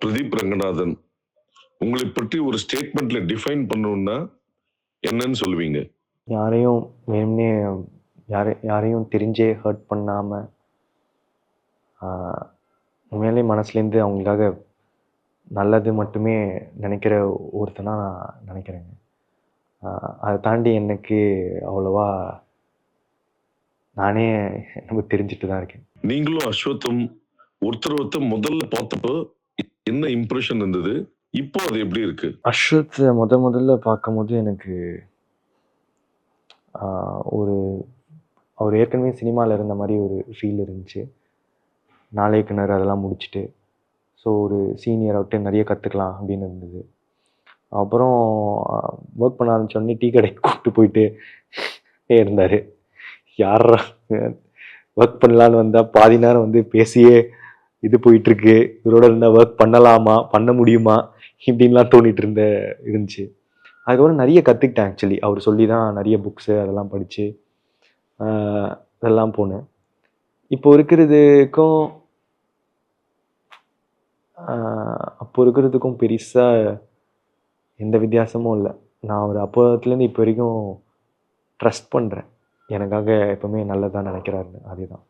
பிரதீப் ரங்கநாதன், உங்களை பற்றி ஒரு ஸ்டேட்மெண்ட்ல டிஃபைன் பண்ணணும்னா என்னன்னு சொல்லுவீங்க? யாரையும் வேணும்னே யாரையும் தெரிஞ்சே ஹர்ட் பண்ணாம, உண்மையிலே மனசுலேருந்து அவங்களுக்காக நல்லது மட்டுமே நினைக்கிற ஒருத்தனா நான் நினைக்கிறேங்க. அதை தாண்டி எனக்கு அவ்வளவா நானே எனக்கு தெரிஞ்சுட்டு தான் இருக்கேன். நீங்களும் அஸ்வத்தும் ஒருத்தர் முதல்ல பார்த்தப்போ என்ன இம்ப்ரெஷன் இருந்தது? இப்போ அது எப்படி இருக்கு? அஸ்வத் முதல்ல பார்க்கும்போது எனக்கு ஒரு அவர் ஏற்கனவே சினிமாவில் இருந்த மாதிரி ஒரு ஃபீல் இருந்துச்சு. நாளே கிணறு அதெல்லாம் முடிச்சுட்டு, ஸோ ஒரு சீனியரை விட்டு நிறைய கற்றுக்கலாம் அப்படின்னு இருந்தது. அப்புறம் ஒர்க் பண்ண ஆரம்பித்தோடனே டீ கடைக்கு கூப்பிட்டு போயிட்டு இருந்தார். யாரா ஒர்க் பண்ணலான்னு வந்தால் பாதி நேரம் வந்து பேசியே இது போயிட்டுருக்கு, இவரோட இருந்தால் ஒர்க் பண்ணலாமா, பண்ண முடியுமா இப்படின்லாம் தோணிட்டு இருந்துச்சு. அதுக்கப்புறம் நிறைய கற்றுக்கிட்டேன். ஆக்சுவலி அவர் சொல்லி தான் நிறைய புக்ஸு அதெல்லாம் படித்து அதெல்லாம் போனேன். இப்போ இருக்கிறதுக்கும் அப்போ இருக்கிறதுக்கும் பெருசாக எந்த வித்தியாசமும் இல்லை. நான் ஒரு அப்போத்துலேருந்து இப்போ வரைக்கும் ட்ரஸ்ட் பண்ணுறேன். எனக்காக எப்போவுமே நல்லதாக நினைக்கிறாருன்னு. அதுதான்.